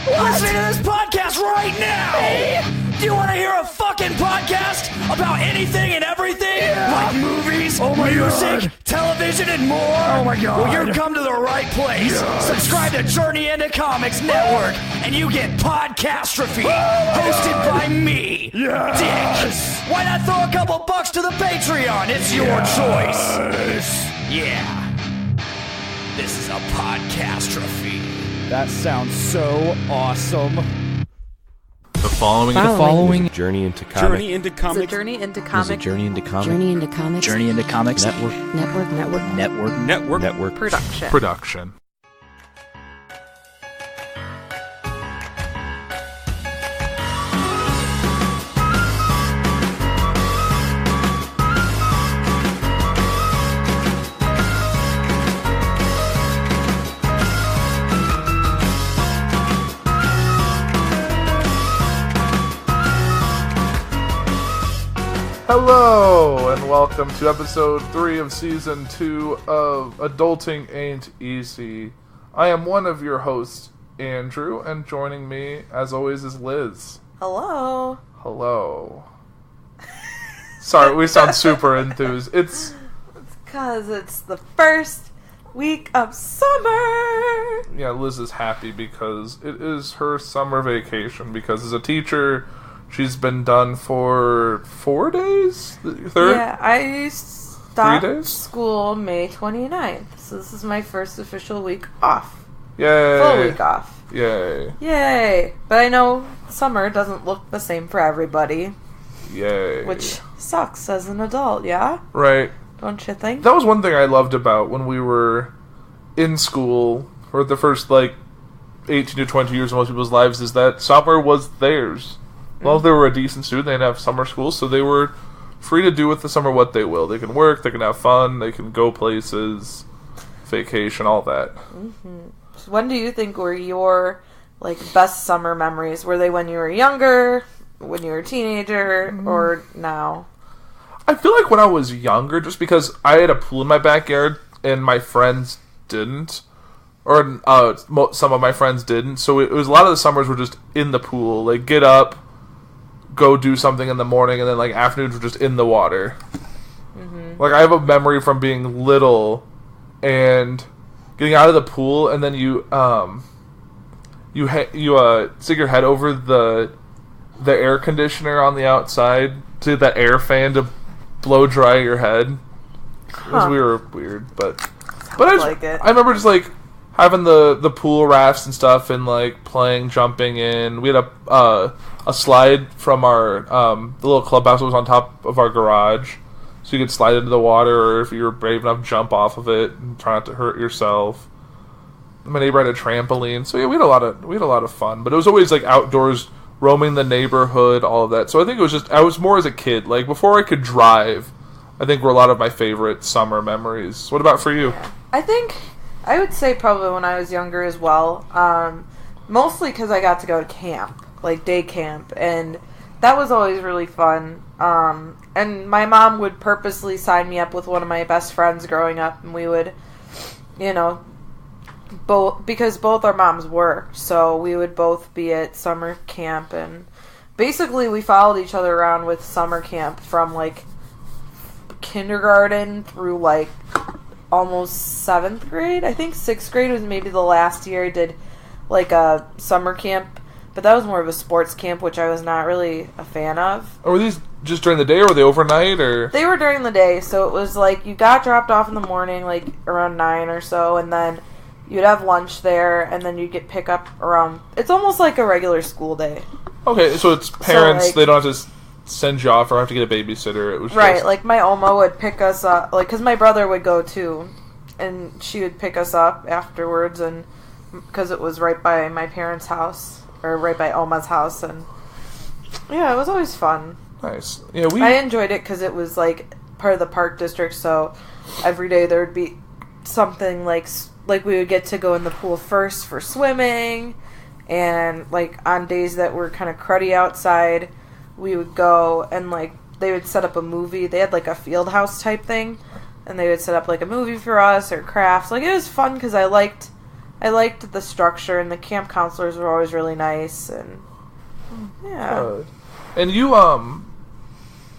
Listening to this podcast right now! Do you want to hear a fucking podcast about anything and everything? Yeah. Like movies, music, television, and more? Oh my god. Well, you've come to the right place. Yes. Subscribe to Journey into Comics Network, and you get Podcastrophe, hosted by me, Yes. Dick. Why not throw a couple bucks to the Patreon? It's your choice. Yeah. This is a Podcastrophe. That sounds so awesome. The following is a Journey into Comics. Journey into It's a Comics. Journey into Is a Comics. Journey into Comics. Journey into Comics. Journey into Comics. Network. Production. Production. Hello, and welcome to episode 3 of season 2 of Adulting Ain't Easy. I am one of your hosts, Andrew, and joining me, as always, is Liz. Hello. Hello. Sorry, we sound super enthused. It's Because it's the first week of summer. yeah, Liz is happy because it is her summer vacation, because as a teacher, she's been done for 4 days? Third? Yeah, I stopped 3 days? school May 29th. So this is my first official week off. Yay. Full week off. Yay. Yay. But I know summer doesn't look the same for everybody. Yay. Which sucks as an adult, yeah? Right. Don't you think? That was one thing I loved about when we were in school, for the first, 18 to 20 years of most people's lives, is that summer was theirs. Well, if they were a decent student, they'd have summer school, so they were free to do with the summer what they will. They can work, they can have fun, they can go places, vacation, all that. So when do you think were your, best summer memories? Were they when you were younger, when you were a teenager, or now? I feel like when I was younger, just because I had a pool in my backyard and my friends didn't, or some of my friends didn't, so it was a lot of the summers were just in the pool, get up, go do something in the morning, and then afternoons were just in the water. I have a memory from being little and getting out of the pool, and then you stick your head over the air conditioner on the outside to get that air fan to blow dry your head. It was weird, but I remember just having the pool rafts and stuff, and playing, jumping in. We had a slide from our the little clubhouse that was on top of our garage, so you could slide into the water, or if you were brave enough, jump off of it and try not to hurt yourself. My neighbor had a trampoline, so yeah, we had a lot of fun. But it was always outdoors, roaming the neighborhood, all of that. So I think it was I was more as a kid, before I could drive. I think were a lot of my favorite summer memories. What about for you? I would say probably when I was younger as well. Mostly because I got to go to camp, day camp, and that was always really fun. And my mom would purposely sign me up with one of my best friends growing up, and we would, because both our moms worked, so we would both be at summer camp, and basically we followed each other around with summer camp from kindergarten through almost 7th grade. I think 6th grade was maybe the last year I did a summer camp, but that was more of a sports camp, which I was not really a fan of. Or were these just during the day, or were they overnight, or? They were during the day, so it was you got dropped off in the morning, around 9 or so, and then you'd have lunch there, and then you'd get pick up around, it's almost like a regular school day. Okay, so it's parents, they don't have to send you off or have to get a babysitter. It was right, just... my Oma would pick us up, because my brother would go too, and she would pick us up afterwards, and because it was right by my parents' house, or right by Oma's house, and yeah, it was always fun. Nice. Yeah, I enjoyed it because it was part of the park district, so every day there would be something like we would get to go in the pool first for swimming, and on days that were kind of cruddy outside, we would go and they would set up a movie. They had a field house type thing, and they would set up a movie for us or crafts. It was fun because I liked I liked the structure, and the camp counselors were always really nice, and yeah. And you,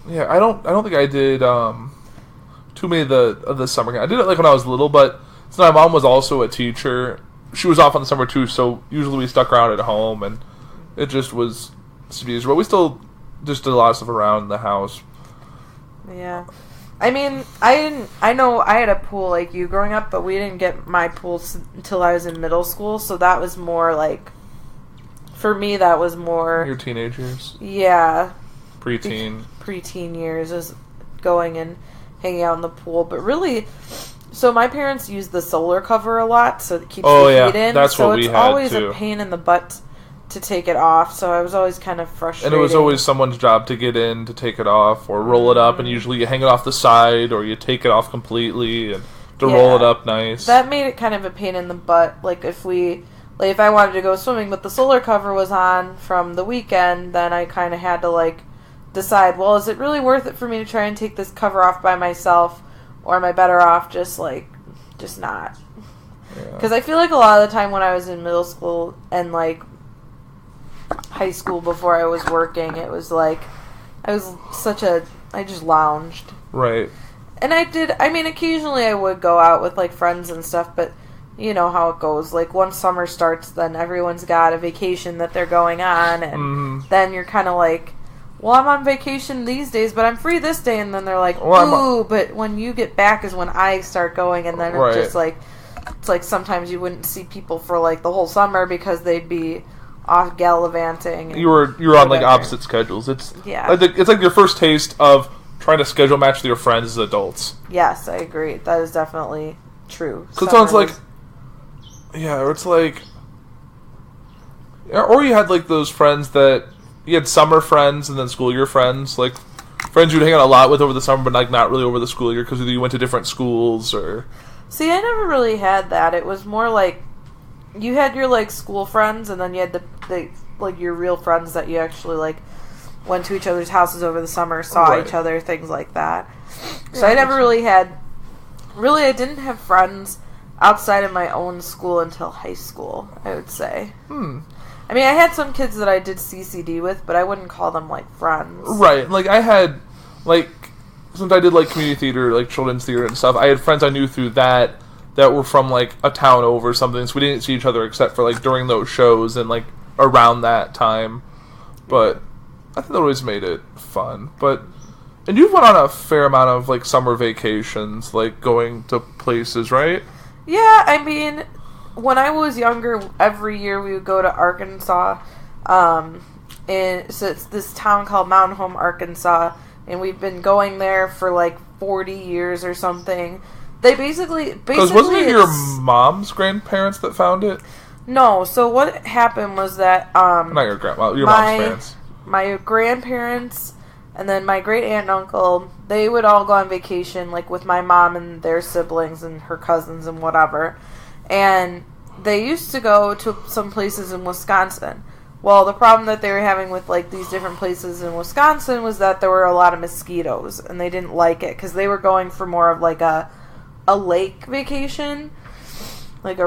yeah, I don't think I did too many of the summer camp. I did it like when I was little, but since my mom was also a teacher, she was off on the summer too, so usually we stuck around at home, and it just was easier. But we still just did a lot of stuff around the house. Yeah. I mean, I know I had a pool like you growing up, but we didn't get my pool until I was in middle school, so that was more like, for me, that was more... Your teenage years? Yeah. Preteen. Preteen years is going and hanging out in the pool, but really... So my parents use the solar cover a lot, so it keeps the heat in. That's what we had, so it's always too. a pain in the butt to take it off, so I was always kind of frustrated. And it was always someone's job to get in, to take it off, or roll it up, and usually you hang it off the side, or you take it off completely, and to roll it up nice. That made it kind of a pain in the butt. Like, if I wanted to go swimming, but the solar cover was on from the weekend, then I kind of had to, like, decide, well, is it really worth it for me to try and take this cover off by myself, or am I better off just not? Because I feel like a lot of the time when I was in middle school and, like, high school before I was working, it was like, I just lounged. Right. And occasionally I would go out with, like, friends and stuff, but you know how it goes. Like, once summer starts, then everyone's got a vacation that they're going on, and then you're kind of like, well, I'm on vacation these days, but I'm free this day, and then they're like, ooh, but when you get back is when I start going, and then it's just like, it's like sometimes you wouldn't see people for, like, the whole summer because they'd be off gallivanting. You were on, like, opposite schedules. It's like your first taste of trying to schedule match with your friends as adults. Yes, I agree. That is definitely true. So it sounds like, or it's like, or you had, like, those friends that, you had summer friends and then school year friends, like, friends you'd hang out a lot with over the summer, but, like, not really over the school year, because either you went to different schools, or... See, I never really had that. It was more like, you had your, like, school friends, and then you had the like, your real friends that you actually, like, went to each other's houses over the summer, saw each other, things like that. So I never really had... Really, I didn't have friends outside of my own school until high school, I would say. I mean, I had some kids that I did CCD with, but I wouldn't call them, like, friends. Right. Like, I had, like, since I did, like, community theater, like, children's theater and stuff, I had friends I knew through that were from, like, a town over or something, so we didn't see each other except for, like, during those shows and, like, around that time. But I think that always made it fun. And you've went on a fair amount of, like, summer vacations, like, going to places, right? Yeah, I mean... When I was younger, every year we would go to Arkansas, and so it's this town called Mountain Home, Arkansas, and we've been going there for like 40 years or something. They basically because wasn't it your mom's grandparents that found it? No. So what happened was that not your grandma, your mom's parents. My grandparents and then my great aunt and uncle, they would all go on vacation, like with my mom and their siblings and her cousins and whatever. And they used to go to some places in Wisconsin. Well, the problem that they were having with, like, these different places in Wisconsin was that there were a lot of mosquitoes, and they didn't like it, because they were going for more of, like, a lake vacation, like a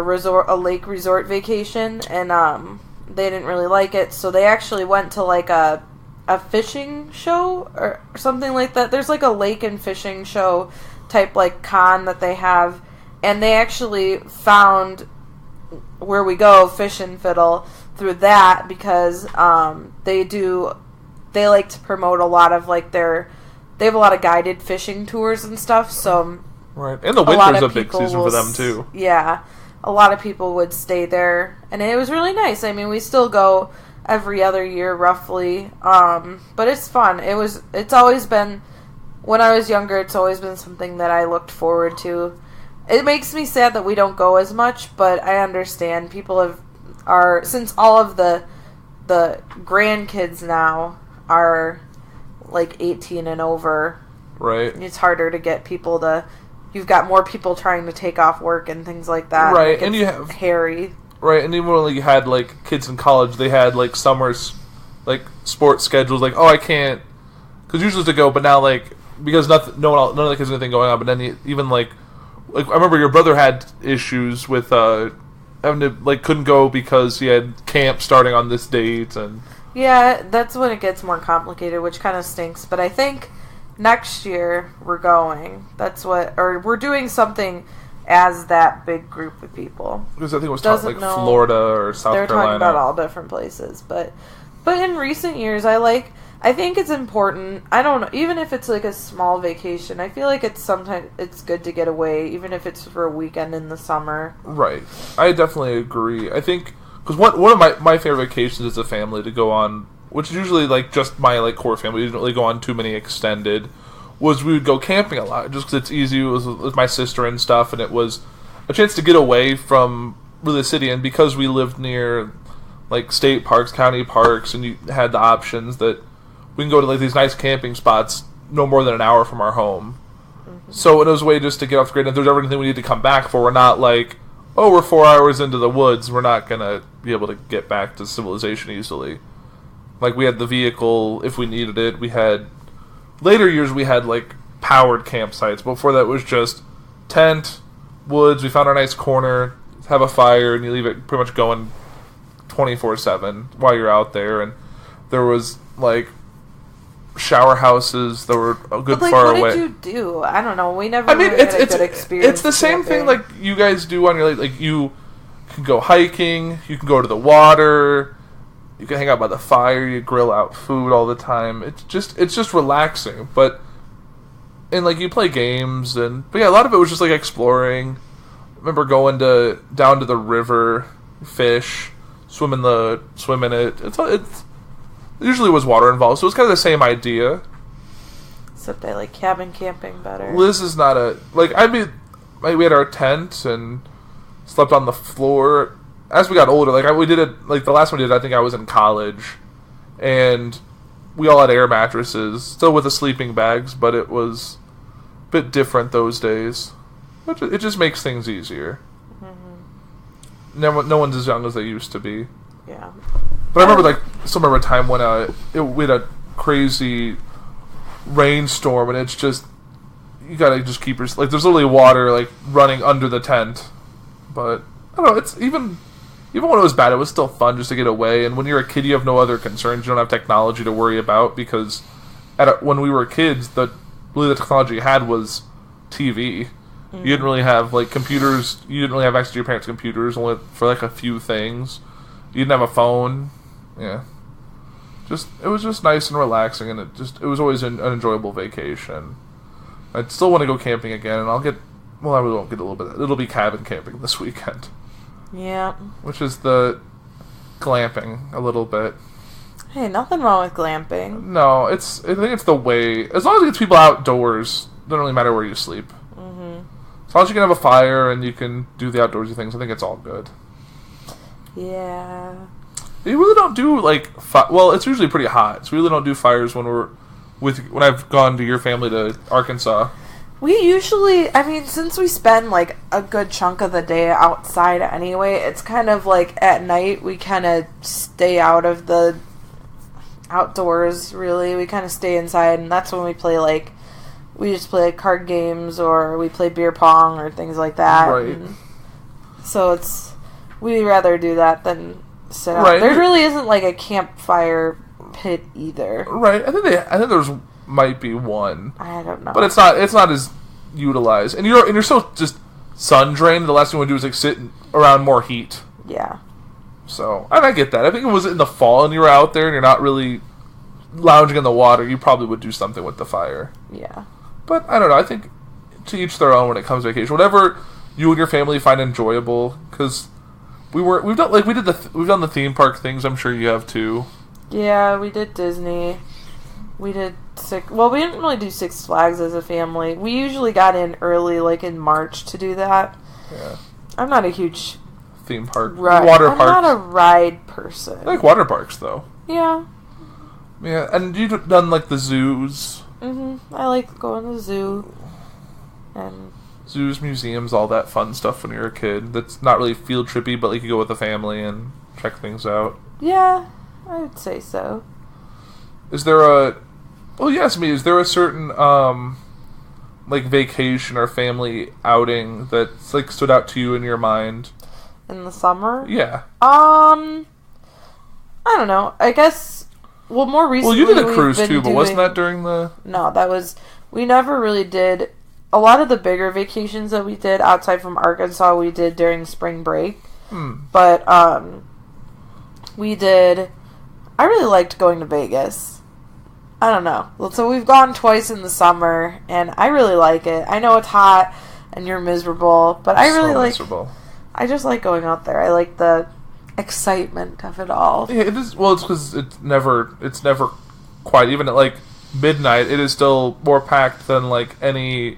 lake resort vacation, and, they didn't really like it, so they actually went to, like, a fishing show, or something like that. There's, like, a lake and fishing show type, like, con that they have. And they actually found where we go, Fish and Fiddle, through that because they like to promote a lot of, like, they have a lot of guided fishing tours and stuff, so... Right, and the winter's a big season for them, too. Yeah, a lot of people would stay there, and it was really nice. I mean, we still go every other year, roughly, but it's fun. It's always been, when I was younger, it's always been something that I looked forward to. It makes me sad that we don't go as much, but I understand. People since all of the grandkids now are like 18 and over. Right. It's harder to get people to... You've got more people trying to take off work and things like that. Right, and you have... hairy. Right, and even when you had, like, kids in college, they had, like, summers, like, sports schedules, like, oh, I can't... Because usually to go, but now, like, because none of the kids have anything going on, but then even, like, I remember your brother had issues with having to like couldn't go because he had camp starting on this date, and yeah, that's when it gets more complicated, which kind of stinks. But I think next year we're going. Or we're doing something as that big group of people. Because I think it was like Florida or South Carolina. They're talking about all different places, but in recent years, I think it's important. I don't know, even if it's like a small vacation, I feel like sometimes it's good to get away, even if it's for a weekend in the summer. Right. I definitely agree. I think, because one of my favorite vacations as a family to go on, which is usually like just my like core family, we didn't really go on too many extended, was we would go camping a lot, just because it's easy. It was with my sister and stuff, and it was a chance to get away from really the city, and because we lived near like state parks, county parks, and you had the options that we can go to like these nice camping spots no more than an hour from our home. Mm-hmm. So it was a way just to get off the grid. And if there's ever anything we need to come back for, we're not like, oh, we're 4 hours into the woods, we're not going to be able to get back to civilization easily. Like, we had the vehicle if we needed it. Later years we had like powered campsites. Before that it was just tent, woods, we found our nice corner, have a fire, and you leave it pretty much going 24/7 while you're out there. And there was like shower houses that were a good far away. What did you do? I don't know. We never really had a good experience. It's the same thing like you guys do on your like you can go hiking, you can go to the water, you can hang out by the fire, you grill out food all the time. It's just relaxing. And like you play games but yeah, a lot of it was just like exploring. I remember going down to the river, fish, swim in it. It's usually was water involved, so it was kind of the same idea. Except I like cabin camping better. Liz is not we had our tent and slept on the floor. As we got older, we did it, like the last one we did, I think I was in college, and we all had air mattresses, still with the sleeping bags, but it was a bit different those days. It just makes things easier. Mm-hmm. No one's as young as they used to be. Yeah. But I remember, still remember a time when we had a crazy rainstorm, and it's just, you gotta just keep there's literally water, running under the tent. But, I don't know, it's even when it was bad, it was still fun just to get away, and when you're a kid, you have no other concerns, you don't have technology to worry about, because when we were kids, the technology you had was TV. Mm-hmm. You didn't really have, computers, you didn't really have access to your parents' computers, only for, a few things. You didn't have a phone. Yeah. It was just nice and relaxing, and it was always an enjoyable vacation. I still want to go camping again, and I really won't get a little bit. It'll be cabin camping this weekend. Yeah. Which is the glamping a little bit. Hey, nothing wrong with glamping. No, I think it's the way. As long as it gets people outdoors, it doesn't really matter where you sleep. Mm-hmm. As long as you can have a fire and you can do the outdoorsy things, I think it's all good. Yeah. You really don't do it's usually pretty hot, so we really don't do fires when when I've gone to your family to Arkansas. We usually, since we spend a good chunk of the day outside anyway, it's kind of at night we kind of stay out of the outdoors, really. We kind of stay inside, and that's when we play we just play card games, or we play beer pong or things like that. Right. And so we'd rather do that than sit out. Right. There really isn't a campfire pit either. Right. I think there's might be one. I don't know. But it's not as utilized. And you're so just sun drained, the last thing you want to do is sit around more heat. Yeah. So, and I get that. I think if it was in the fall and you were out there and you're not really lounging in the water, you probably would do something with the fire. Yeah. But I don't know. I think to each their own when it comes to vacation. Whatever you and your family find enjoyable, because we've done the theme park things. I'm sure you have too. Yeah, we did Disney. We did we didn't really do Six Flags as a family. We usually got in early, in March, to do that. Yeah. I'm not a huge theme park, water parks. I'm not a ride person. I like water parks though. Yeah. Yeah, and you've done the zoos. Mm-hmm. I like going to the zoo. And zoos, museums, all that fun stuff when you're a kid. That's not really field trippy, but you go with the family and check things out. Yeah, I would say so. Is there is there a certain vacation or family outing that stood out to you in your mind? in the summer. Yeah. I don't know. I guess. Well, more recently. Well, you did a we've cruise been too, but wasn't that during the? No, that was. We never really did. A lot of the bigger vacations that we did outside from Arkansas, we did during spring break. But we did. I really liked going to Vegas. I don't know. So we've gone twice in the summer, and I really like it. I know it's hot and you're miserable, but I really like. Miserable. I just like going out there. I like the excitement of it all. Yeah, it is. Well, it's because it's never quite, even at like midnight, it is still more packed than like any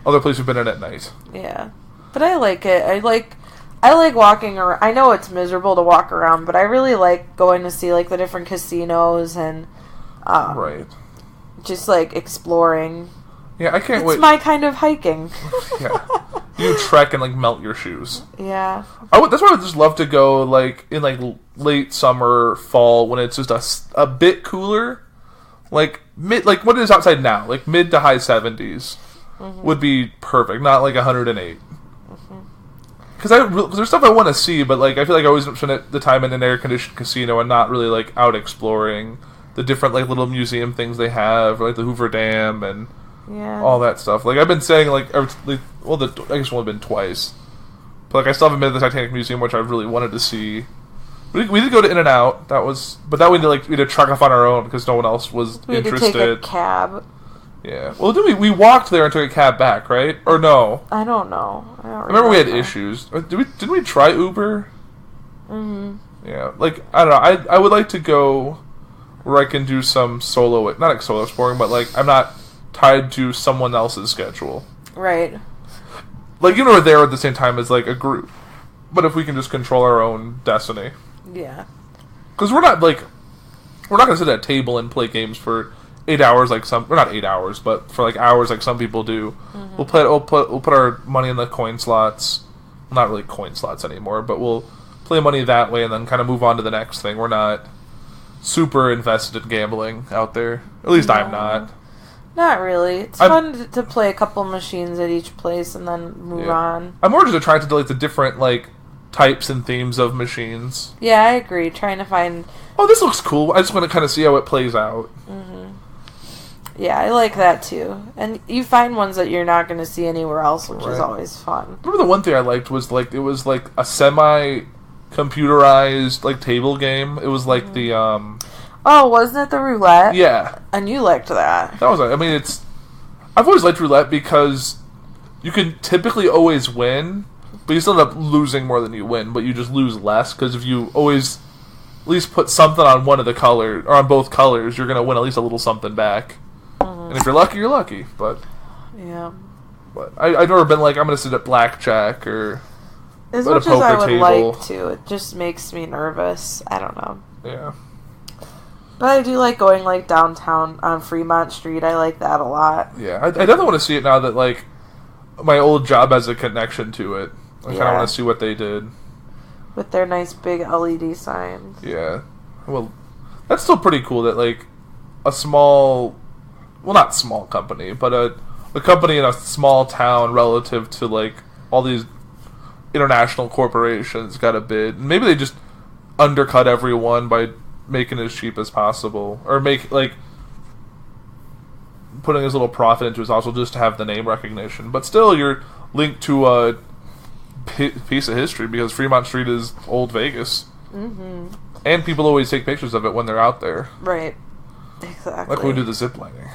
other place we've been in at night. Yeah, but I like it. I like walking around. I know it's miserable to walk around, but I really like going to see like the different casinos and right, just like exploring. Yeah, I can't wait. It's my kind of hiking. Yeah, you trek and like melt your shoes. Yeah, that's why I would just love to go like in like late summer, fall, when it's just a bit cooler, like like what it is outside now, like mid to high 70s would be perfect. Not like 108. Because there's stuff I want to see, but like I feel like I always spend the time in an air conditioned casino and not really like out exploring the different like little museum things they have, like the Hoover Dam and all that stuff. Like I've been saying, I guess it's only been twice, but like I still haven't been to the Titanic Museum, which I really wanted to see. We did go to In-N-Out. But that we had to truck off on our own because no one else was interested. We had to take a cab. Yeah. Well, we walked there and took a cab back, right? Or no? I don't know. I remember we had issues. Didn't we try Uber? Mm-hmm. Yeah. Like I don't know. I would like to go where I can do some solo, not like solo exploring, but like I'm not tied to someone else's schedule. Right. Like you know, we're there at the same time as like a group, but if we can just control our own destiny. Yeah. Because we're not going to sit at a table and play games for 8 hours like some. We're not 8 hours, but for like hours like some people do. Mm-hmm. We'll put our money in the coin slots. Well, not really coin slots anymore, but we'll play money that way and then kind of move on to the next thing. We're not super invested in gambling out there. At least I'm not. Not really. It's fun to play a couple machines at each place and then move on. I'm more just attracted to like the different like types and themes of machines. Yeah, I agree. Trying to find. Oh, this looks cool. I just want to kind of see how it plays out. Mm-hmm. Yeah, I like that too. And you find ones that you're not going to see anywhere else, which is always fun. Remember the one thing I liked was like it was like a semi-computerized like table game. It was like the Oh, wasn't it the roulette? Yeah. And you liked that. That was. I mean, I've always liked roulette because you can typically always win, but you still end up losing more than you win. But you just lose less because if you always at least put something on one of the colors or on both colors, you're gonna win at least a little something back. And if you're lucky, you're lucky. But yeah. But I've never been like I'm gonna sit at blackjack or as much as I would like to. It just makes me nervous. I don't know. Yeah. But I do like going like downtown on Fremont Street. I like that a lot. Yeah, I definitely want to see it now that like my old job has a connection to it. I kind of want to see what they did with their nice big LED signs. Yeah, well, that's still pretty cool that like a small, well, not small company, but a company in a small town relative to like all these international corporations got a bid. Maybe they just undercut everyone by making it as cheap as possible, or make like putting as little profit into it as possible just to have the name recognition. But still, you're linked to a piece of history because Fremont Street is old Vegas, and people always take pictures of it when they're out there. Right, exactly. Like when we do the zip lining.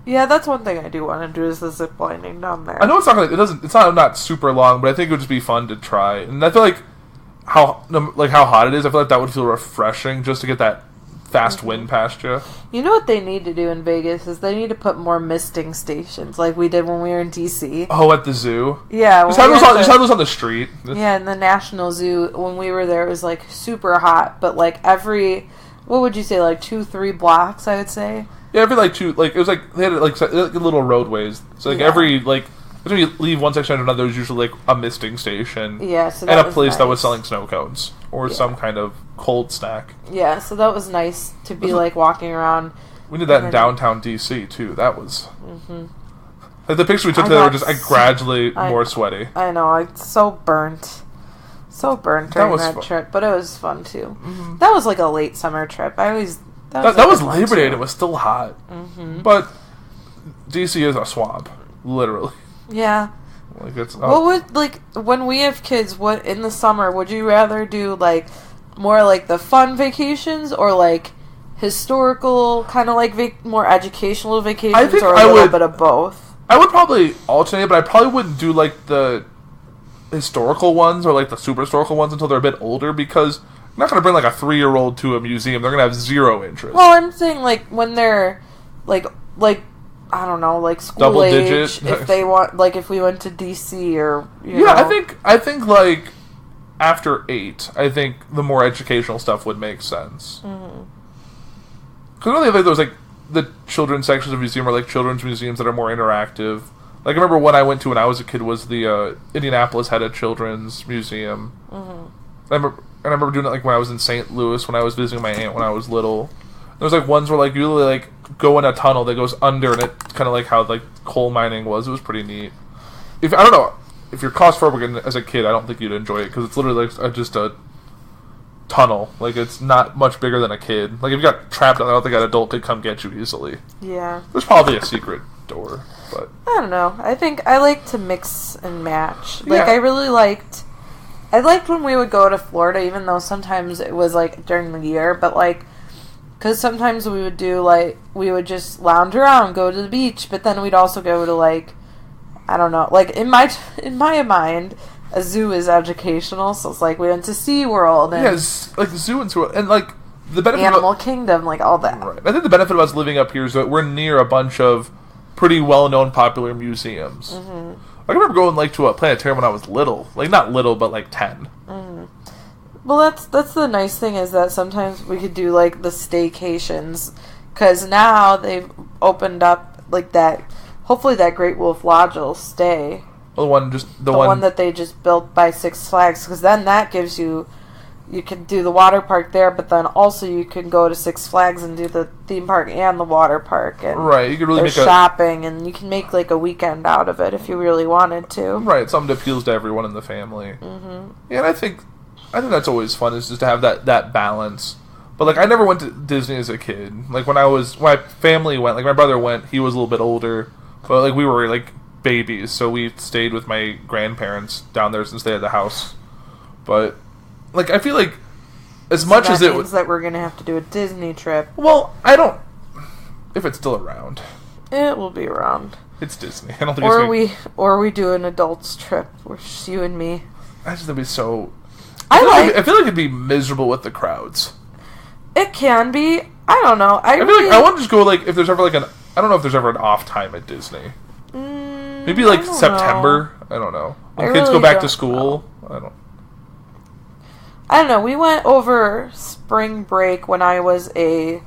Yeah, that's one thing I do want to do is the zip lining down there. I know it's not like it's not super long, but I think it would just be fun to try, and I feel like how hot it is, I feel like that would feel refreshing just to get that fast wind past you. You know what they need to do in Vegas is they need to put more misting stations like we did when we were in DC. Oh, at the zoo? Yeah. Just have those on the street. Yeah, in the National Zoo, when we were there, it was like super hot, but like every, what would you say, like 2-3 blocks, I would say? Yeah, every like two, like it was like, they had like little roadways. So like every, like, when you leave one section to another, there's usually like a misting station. Yeah, so that and a place that was selling snow cones or some kind of cold snack. Yeah, so that was nice to be like walking around. We did that in downtown DC too. That was like the pictures we took together were just gradually more sweaty. I know, it's so burnt. So burnt That during was that fun. trip, but it was fun too. That was like a late summer trip. I always That a was good one, Labor Day too. and it was still hot. But DC is a swamp, literally. Yeah. Like it's What would, like, when we have kids, what, in the summer, would you rather do, like, more like the fun vacations or, like, historical, kind of like more educational vacations, think or a I little would- bit of both? I would probably alternate, but I probably wouldn't do like the historical ones or like the super historical ones until they're a bit older because I'm not going to bring like a 3-year-old to a museum. They're going to have zero interest. Well, I'm saying, like, when they're, like, I don't know, like, school Double age, digit? if they want, like, if we went to D.C. or, you yeah, know. I think like after 8, I think the more educational stuff would make sense. Because really, like those like the children's sections of museum are like children's museums that are more interactive. Like I remember one I went to when I was a kid was the Indianapolis had a children's museum. I remember doing it like when I was in St. Louis when I was visiting my aunt when I was little. There was like ones where like you literally like go in a tunnel that goes under and it kind of like how like coal mining was. It was pretty neat. I don't know if you're claustrophobic as a kid, I don't think you'd enjoy it because it's literally like just a tunnel. Like it's not much bigger than a kid. Like if you got trapped, I don't think an adult could come get you easily. Yeah. There's probably a secret door, but I don't know. I think I like to mix and match. Like, Yeah. I liked when we would go to Florida, even though sometimes it was, like, during the year, but, like, because sometimes we would do, like, we would just lounge around, go to the beach, but then we'd also go to, like, I don't know, like, in my mind, a zoo is educational, so it's like we went to SeaWorld and like the zoo and like the benefit Animal of, Kingdom, like, all that. right. I think the benefit of us living up here is that we're near a bunch of pretty well-known popular museums. I remember going like to a planetarium when I was little, like not little, but like 10. Well, that's the nice thing is that sometimes we could do, like, the staycations, because now they've opened up, like, that, hopefully that Great Wolf Lodge will stay. Well, the one that they just built by Six Flags, because then that gives you can do the water park there, but then also you can go to Six Flags and do the theme park and the water park, and right. You could really there's make shopping, and you can make, like, a weekend out of it if you really wanted to. right something that appeals to everyone in the family. Yeah, and I think that's always fun is just to have that balance. But like I never went to Disney as a kid. Like when my family went, like my brother went, he was a little bit older, but like we were like babies, so we stayed with my grandparents down there since they had the house. But like I feel like as much as that it means that we're gonna have to do a Disney trip. well, I don't if it's still around. It will be around. It's Disney. I don't think Or we do an adults trip, where it's just you and me. I just think it'd be so. I I feel like it'd be miserable with the crowds. It can be. I don't know. I feel like I want to just go like if there's ever like I don't know if there's ever an off time at Disney. Maybe like I don't September. I don't know. When I kids really go back to don't school. I know. We went over spring break when I was a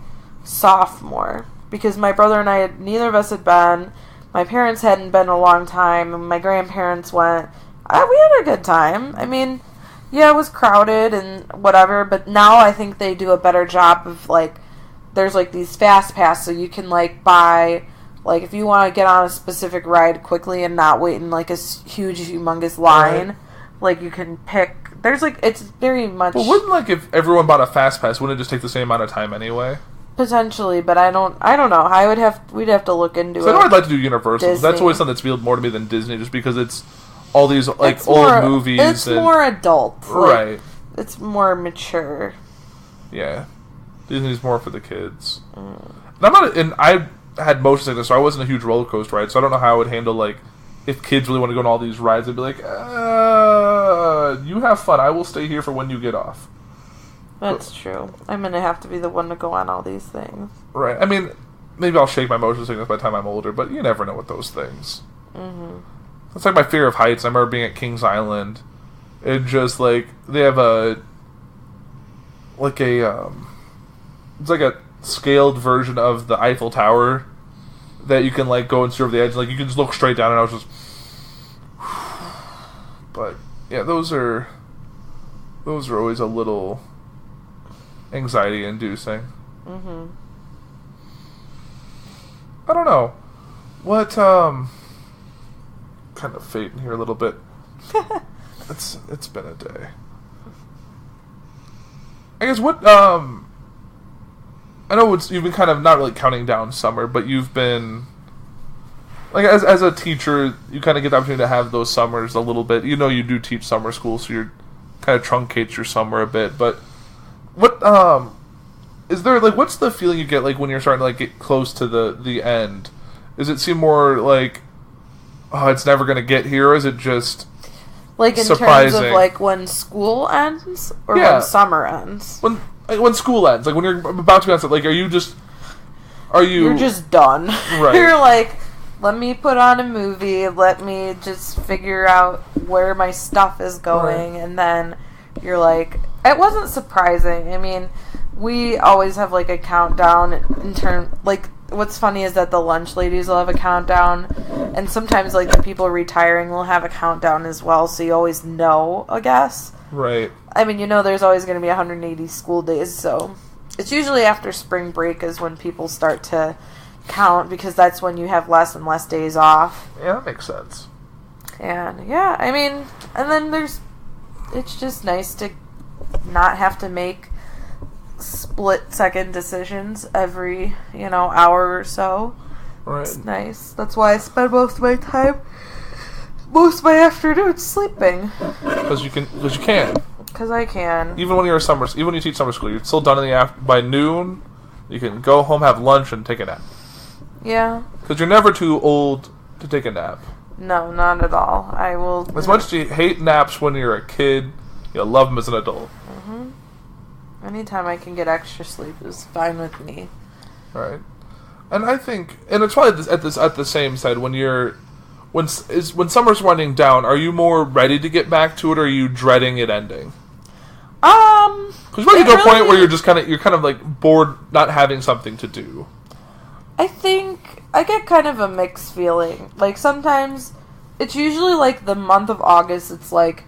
sophomore because my brother and I neither of us had been. My parents hadn't been in a long time, and my grandparents went. We had a good time. I mean, yeah, it was crowded and whatever, but now I think they do a better job of, like, there's, like, these fast pass, so you can, like, buy, like, if you want to get on a specific ride quickly and not wait in, like, a huge, humongous line, like, you can pick, there's, like, it's very much... Well, wouldn't, like, if everyone bought a fast pass, wouldn't it just take the same amount of time anyway? Potentially, but I don't know. We'd have to look into So it. I know I'd like to do Universal. Disney. That's always something that's appealed more to me than Disney, just because it's all these, like, It's old more, movies. It's more adult. Right. It's more mature. Yeah. Disney's more for the kids. And I had motion sickness, so I wasn't a huge roller coaster ride, so I don't know how I would handle, like, if kids really want to go on all these rides, they'd be like, you have fun. I will stay here for when you get off. That's true. I'm going to have to be the one to go on all these things. Right. I mean, maybe I'll shake my motion sickness by the time I'm older, but you never know with those things. It's like my fear of heights. I remember being at Kings Island. It just, like, they have it's like a scaled version of the Eiffel Tower that you can, like, go and see over the edge. Like, you can just look straight down, and I was just... But, yeah, those are always a little anxiety-inducing. I don't know. What, kind of fading here a little bit. It's been a day. I guess what I know you've been kind of not really counting down summer, but you've been like as a teacher, you kind of get the opportunity to have those summers a little bit. You know, you do teach summer school, so you're kind of truncates your summer a bit. But what is there like? What's the feeling you get like when you're starting to like get close to the end? Does it seem more like, oh, it's never gonna get here, or is it just like in surprising? terms of like when school ends or Yeah. when summer ends? When school ends, like when you're about to be on set, like you're just done. Right. You're like, let me put on a movie, let me just figure out where my stuff is going, Right. and then you're like, it wasn't surprising. I mean, we always have like a countdown in term, like, what's funny is that the lunch ladies will have a countdown, and sometimes like the people retiring will have a countdown as well, so you always know, I guess. right. I mean, you know there's always going to be 180 school days, so it's usually after spring break is when people start to count, because that's when you have less and less days off. Yeah, that makes sense. And yeah, I mean, and then it's just nice to not have to make split-second decisions every, hour or so. Right. It's nice. That's why I spend most of my afternoons sleeping. Because you can. Because I can. Even when you teach summer school, you're still done by noon. You can go home, have lunch, and take a nap. Yeah. Because you're never too old to take a nap. No, not at all. I will... As much as you hate naps when you're a kid, you'll love them as an adult. Mm-hmm. Anytime I can get extra sleep is fine with me. Right. And I think... And it's probably at the same side, when summer's winding down, are you more ready to get back to it, or are you dreading it ending? Because you might get to a point where you're kind of like bored not having something to do. I think I get kind of a mixed feeling. Like sometimes it's usually like the month of August, it's like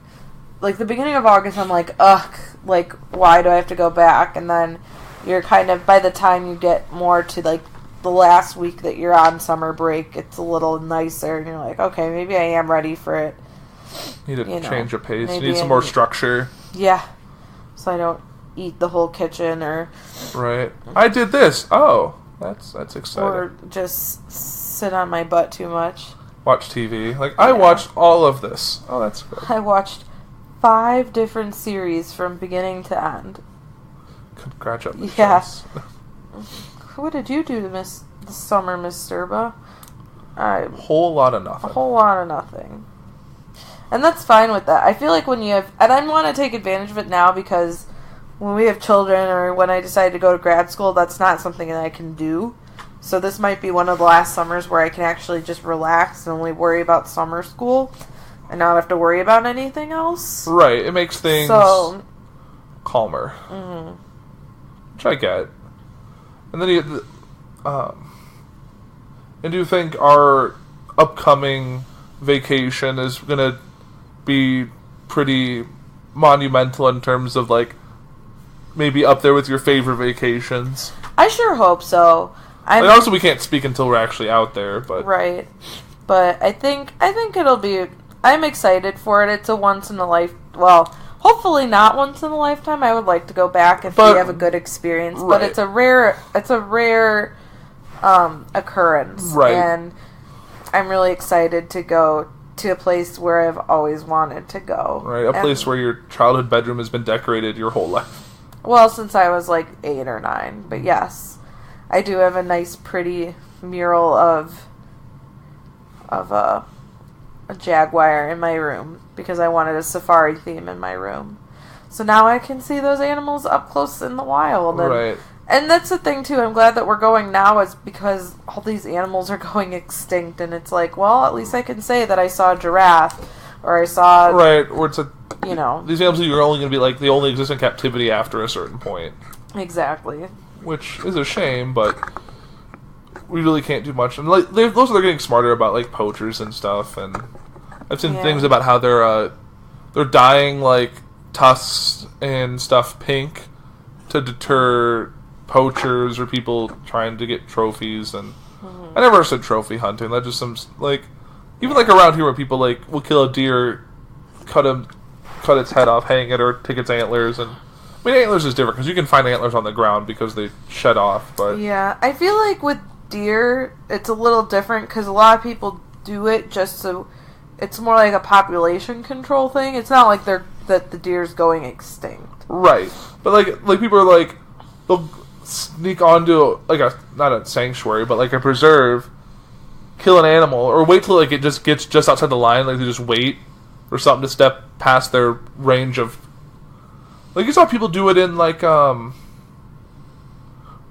the beginning of August I'm like, ugh, like why do I have to go back? And then you're kind of, by the time you get more to like the last week that you're on summer break, it's a little nicer and you're like, okay, maybe I am ready for it. You need to change your pace. You maybe need some more structure. Yeah. So I don't eat the whole kitchen or I did this. Oh, that's exciting. or just sit on my butt too much. Watch TV. Like, I watched all of this. Oh, that's good. I watched 5 different series from beginning to end. Congratulations. Yeah. What did you do this summer, Miss Sturba? A whole lot of nothing. A whole lot of nothing. And that's fine with that. I feel like when you have... And I want to take advantage of it now because when we have children or when I decide to go to grad school, that's not something that I can do. So this might be one of the last summers where I can actually just relax and only worry about summer school and not have to worry about anything else. Right. It makes things calmer. Mm-hmm. Which I get. And then and do you think our upcoming vacation is going to be pretty monumental in terms of, like, maybe up there with your favorite vacations? I sure hope so. Also, we can't speak until we're actually out there, but... Right. But I think it'll be... I'm excited for it. It's a once in a life... Well, hopefully not once in a lifetime. I would like to go back if we have a good experience. Right. But it's a rare occurrence. Right. And I'm really excited to go to a place where I've always wanted to go. Right, a place where your childhood bedroom has been decorated your whole life. Well, since I was like 8 or 9. But yes, I do have a nice, pretty mural of a jaguar in my room because I wanted a safari theme in my room. So now I can see those animals up close in the wild. And, Right. And that's the thing, too. I'm glad that we're going now is because all these animals are going extinct. And it's like, well, at least I can say that I saw a giraffe or I saw... Right, or it's a... You know. These animals are only going to be, like, they only exist in captivity after a certain point. Exactly. Which is a shame, but we really can't do much. And, like, they're getting smarter about, like, poachers and stuff. And I've seen things about how they're dyeing, like, tusks and stuff pink to deter poachers or people trying to get trophies. And I never said trophy hunting. That just some, like, even like around here where people, like, will kill a deer, cut its head off, hang it, or take its antlers, and I mean, antlers is different because you can find antlers on the ground because they shed off. But yeah, I feel like with deer, it's a little different because a lot of people do it just so it's more like a population control thing. It's not like that the deer's going extinct. Right, but like people are like they'll sneak onto like not a sanctuary but like a preserve, kill an animal or wait till like it just gets just outside the line. Like they just wait for something to step past their range of. Like you saw people do it in like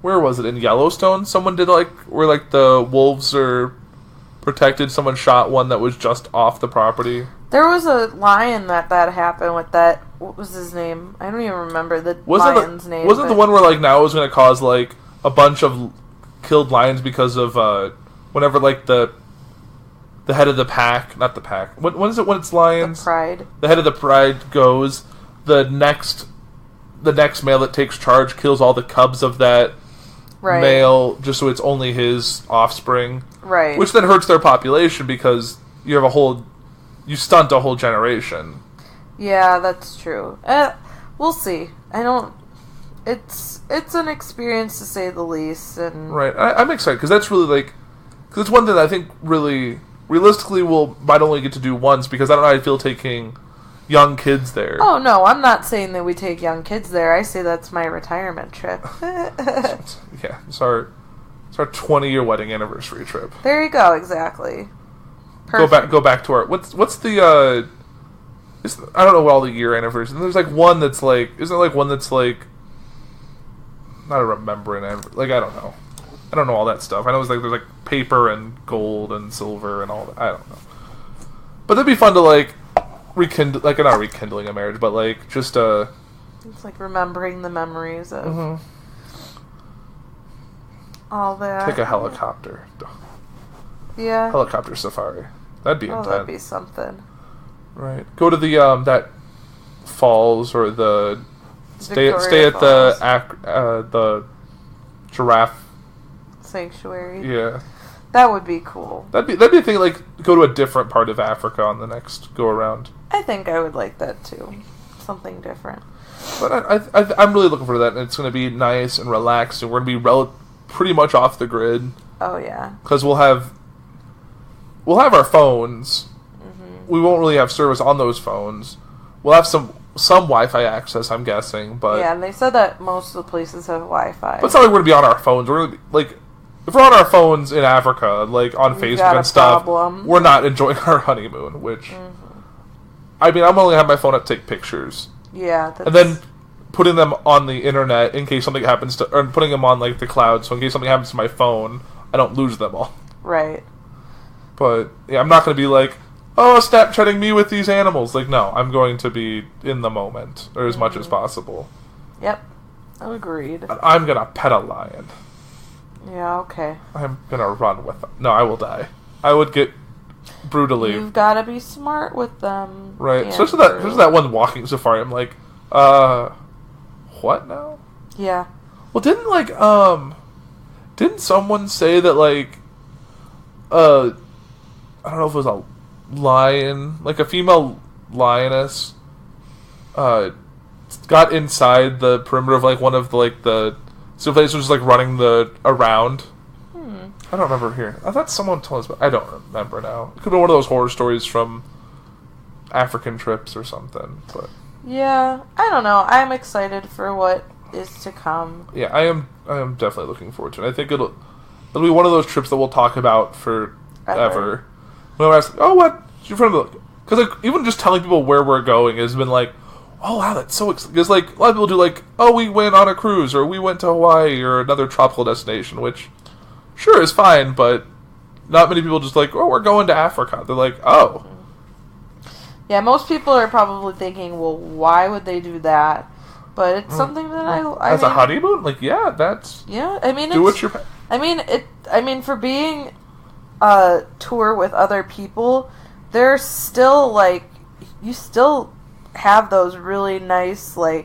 where was it in Yellowstone? Someone did like where like the wolves are protected. Someone shot one that was just off the property. There was a lion that happened with that. What was his name? I don't even remember the lion's name. Wasn't the one where like now it was going to cause like a bunch of killed lions because of whenever like the head of the pack, not the pack. When is it when it's lions? The pride. The head of the pride goes. The next male that takes charge kills all the cubs of that male, just so it's only his offspring. Right. Which then hurts their population because you stunt a whole generation. Yeah, that's true. We'll see. It's an experience to say the least, and right. I'm excited because that's really because it's one thing that I think really realistically might only get to do once because I don't know how I feel taking young kids there. Oh no, I'm not saying that we take young kids there. I say that's my retirement trip. Yeah, it's our 20-year wedding anniversary trip. There you go, exactly. Perfect. Go back to our what's the I don't know what all the year anniversaries. There's like one that's like isn't there like one that's like not a remembering like I don't know all that stuff. I know it's like there's like paper and gold and silver and all that. I don't know. But that'd be fun to like rekindle, like not rekindling a marriage, but like just it's like remembering the memories of all that. Take a helicopter. Yeah. Helicopter safari. That'd be intense. That'd be something. Right. Go to the that falls or the stay at Falls. the giraffe sanctuary. Yeah. That would be cool. That'd be a thing. Like go to a different part of Africa on the next go around. I think I would like that too. Something different. But I'm really looking for that, and it's going to be nice and relaxed, and we're going to be pretty much off the grid. Oh yeah. Because we'll have our phones. Mm-hmm. We won't really have service on those phones. We'll have some Wi-Fi access, I'm guessing, but yeah, and they said that most of the places have Wi-Fi. But it's not like we're going to be on our phones. We're going to be like. If we're on our phones in Africa, like on Facebook and stuff, we're not enjoying our honeymoon, which, I mean, I'm only have my phone up to take pictures. Yeah. And then putting them on the internet in case something happens to, or putting them on, like, the cloud, so in case something happens to my phone, I don't lose them all. Right. But, yeah, I'm not going to be like, oh, Snapchatting me with these animals. Like, no, I'm going to be in the moment, or as much as possible. Yep. Agreed. I'm going to pet a lion. Yeah, okay. I'm gonna run with them. No, I will die. I would get brutally. You've got to be smart with them. Right. Especially that one walking safari. I'm like, what now? Yeah. Well, didn't someone say that like, I don't know if it was a lion, like a female lioness, got inside the perimeter of like one of the so they was just like running around. I don't remember hearing. I thought someone told us, but I don't remember now. It could be one of those horror stories from African trips or something. But yeah, I don't know. I'm excited for what is to come. Yeah, I am definitely looking forward to it. I think it'll be one of those trips that we'll talk about forever. When I ask, oh, what your friend? Because like even just telling people where we're going has been like. Oh wow, that's so exciting. Because like a lot of people do like, oh, we went on a cruise or we went to Hawaii or another tropical destination, which sure is fine, but not many people just like, oh, we're going to Africa. They're like, oh. Yeah, most people are probably thinking, well, why would they do that? But it's something that I as a honeymoon, like I mean, I mean, for being a tour with other people, there's still like you still have those really nice you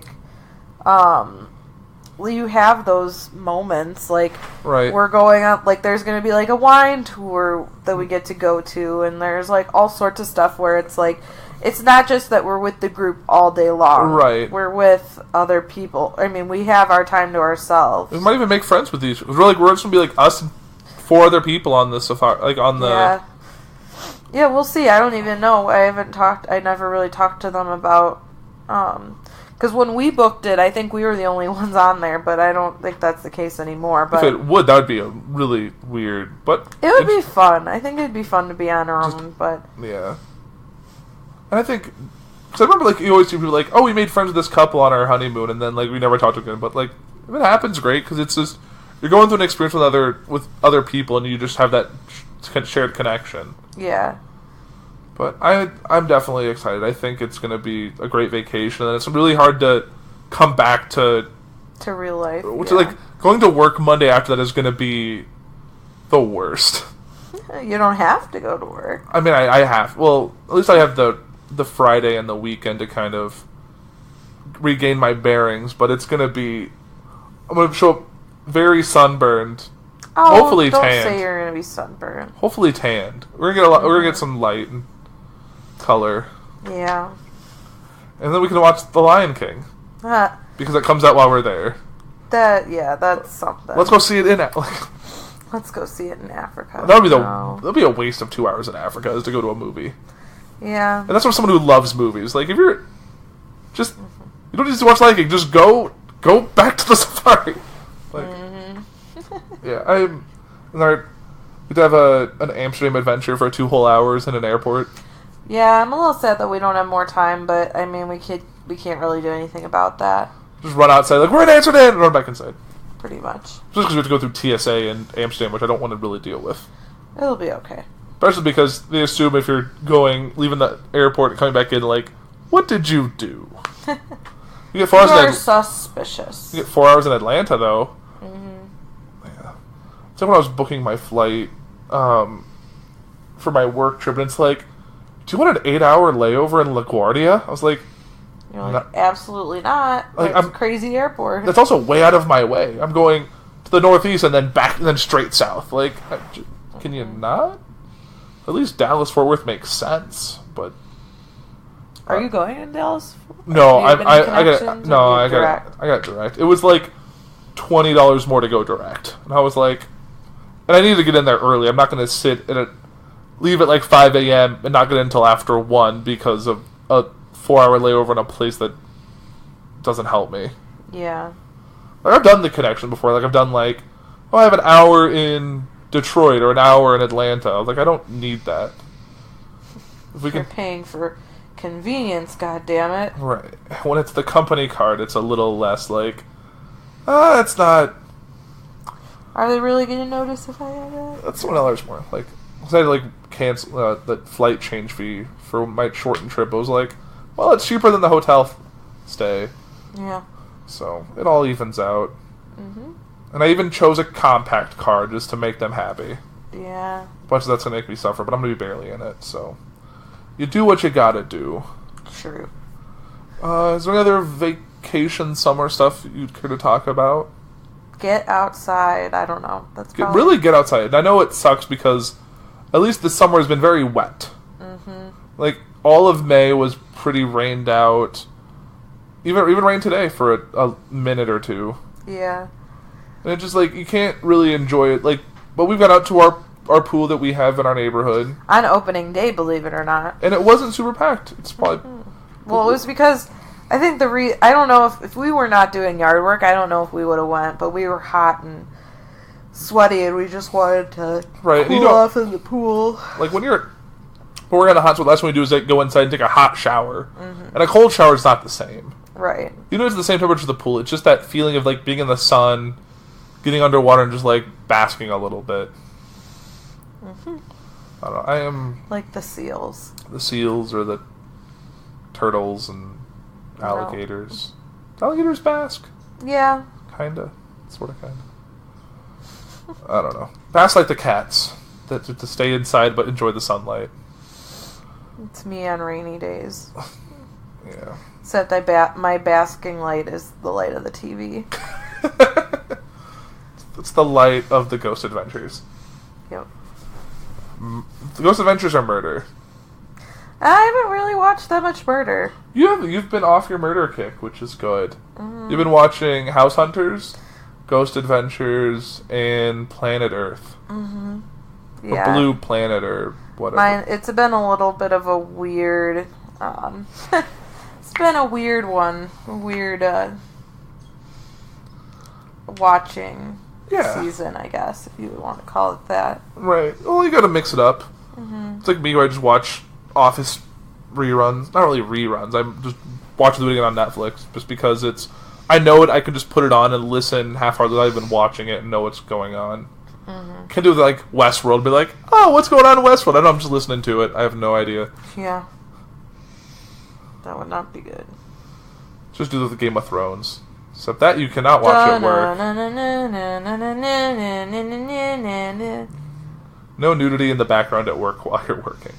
have those moments like right. We're going up like there's gonna be like a wine tour that we get to go to, and there's like all sorts of stuff where it's like it's not just that we're with the group all day long. Right. We're with other people. I mean, we have our time to ourselves. We might even make friends with these. We're just gonna be like us and 4 other people on the safari, like on the. Yeah. Yeah, we'll see. I don't even know. I never really talked to them about, because when we booked it, I think we were the only ones on there, but I don't think that's the case anymore. But if it would, that would be a really weird, but... It would be fun. I think it'd be fun to be on our own, but... Yeah. And I think... Because I remember, like, you always see people like, oh, we made friends with this couple on our honeymoon, and then, like, we never talked again. But, like, if it happens, great, because it's just... You're going through an experience with other people, and you just have that shared connection. Yeah. But I'm definitely excited. I think it's going to be a great vacation, and it's really hard to come back to real life. Which is like going to work Monday after that is going to be the worst. You don't have to go to work. I mean, I have. Well, at least I have the Friday and the weekend to kind of regain my bearings. But it's going to be. I'm going to show up very sunburned. Oh, hopefully don't tanned. say you're going to be sunburned. Hopefully tanned. We're gonna get some light and color. Yeah. And then we can watch The Lion King. Because it comes out while we're there. That's something. Let's go see it in Let's go see it in Africa. That'd be a waste of 2 hours in Africa is to go to a movie. Yeah. And that's for someone who loves movies. Like if you're just you don't need to watch Lion King, just go back to the safari. Like yeah, we'd have an Amsterdam adventure for 2 whole hours in an airport. Yeah, I'm a little sad that we don't have more time, but I mean we can't really do anything about that. Just run outside like we're in Amsterdam and run back inside. Pretty much. Just because we have to go through TSA in Amsterdam, which I don't want to really deal with. It'll be okay. Especially because they assume if you're leaving the airport and coming back in, like, what did you do? You get 4 hours. You're suspicious. You get 4 hours in Atlanta, though. Yeah. So when I was booking my flight for my work trip, and it's like, do you want an 8-hour layover in LaGuardia? I was like, you're like, absolutely not. Like, That's a crazy airport. That's also way out of my way. I'm going to the northeast and then back and then straight south. Like, can you not? At least Dallas-Fort Worth makes sense, but... Are you going to Dallas? No, I got direct. It was like $20 more to go direct. And I was like... And I needed to get in there early. I'm not going to leave at like 5 a.m. and not get in until after 1 because of a 4-hour layover in a place that doesn't help me. Yeah. Like, I've done the connection before. Like, I've done like... Oh, I have an hour in Detroit or an hour in Atlanta. I was like, I don't need that. If we You're paying for convenience, goddammit. Right. When it's the company card, it's a little less like, it's not... Are they really going to notice if I have that? That's $1 more. Like, because I had to, like, cancel the flight change fee for my shortened trip. I was like, well, it's cheaper than the hotel stay. Yeah. So, it all evens out. Mm-hmm. And I even chose a compact card just to make them happy. Yeah. Bunch of that's going to make me suffer, but I'm going to be barely in it, so... You do what you gotta do. True. Is there any other vacation, summer stuff you'd care to talk about? Get outside. I don't know. Really get outside. And I know it sucks because at least this summer has been very wet. Mm-hmm. Like, all of May was pretty rained out. Even rained today for a minute or two. Yeah. And it's just like, you can't really enjoy it. Like, but we've got out to our pool that we have in our neighborhood. On opening day, believe it or not. And it wasn't super packed. It's probably... Mm-hmm. Well, it was because... I think I don't know if we were not doing yard work, I don't know if we would have went, but we were hot and sweaty and we just wanted to cool off in the pool. Like when we're in a hot spot, last thing we do is like go inside and take a hot shower. Mm-hmm. And a cold shower is not the same. Right. You know, it's the same temperature as the pool. It's just that feeling of like being in the sun, getting underwater and just like basking a little bit. Mm-hmm. I don't know. I am... Like the seals. The seals or the turtles and... Alligators. Alligators bask? Yeah. Kinda. Sorta, kinda. I don't know. Bask like the cats. To stay inside but enjoy the sunlight. It's me on rainy days. Yeah. Except my basking light is the light of the TV. It's the light of the Ghost Adventures. Yep. The Ghost Adventures are murder. I haven't really watched that much murder. You've been off your murder kick, which is good. You've been watching House Hunters, Ghost Adventures, and Planet Earth. Yeah. Or Blue Planet or whatever. It's been a little bit of a weird... it's been a weird one. Weird, watching season, I guess, if you would want to call it that. Right. Well, you gotta mix it up. It's like me where I just watch Office reruns. Not really reruns. I'm just watching it again on Netflix just because it's... I know it. I can just put it on and listen half-heartedly. I've been watching it and know what's going on. Can do like Westworld. Be like, oh, what's going on in Westworld? I know I'm just listening to it. I have no idea. Yeah. That would not be good. Just do the Game of Thrones. Except that you cannot watch at work. No nudity in the background at work while you're working.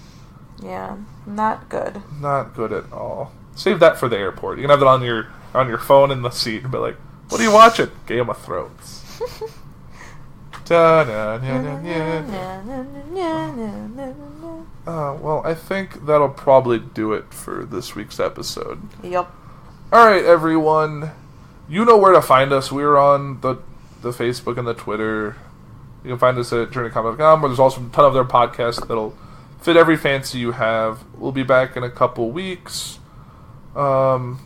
Yeah, not good. Not good at all. Save that for the airport. You can have it on your phone in the seat and be like, what are you watching? Game of Thrones. Well, I think that'll probably do it for this week's episode. Yep. Alright, everyone. You know where to find us. We're on the Facebook and the Twitter. You can find us at journeycomic.com, where there's also a ton of other podcasts that'll fit every fancy you have. We'll be back in a couple weeks. I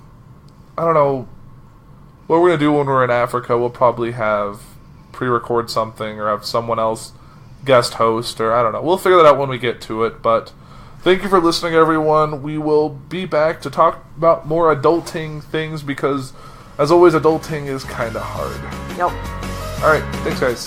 don't know what we're going to do when we're in Africa. We'll probably have pre-record something or have someone else guest host, or I don't know. We'll figure that out when we get to it, but thank you for listening, everyone. We will be back to talk about more adulting things because, as always, adulting is kind of hard. Yep. Alright, thanks guys.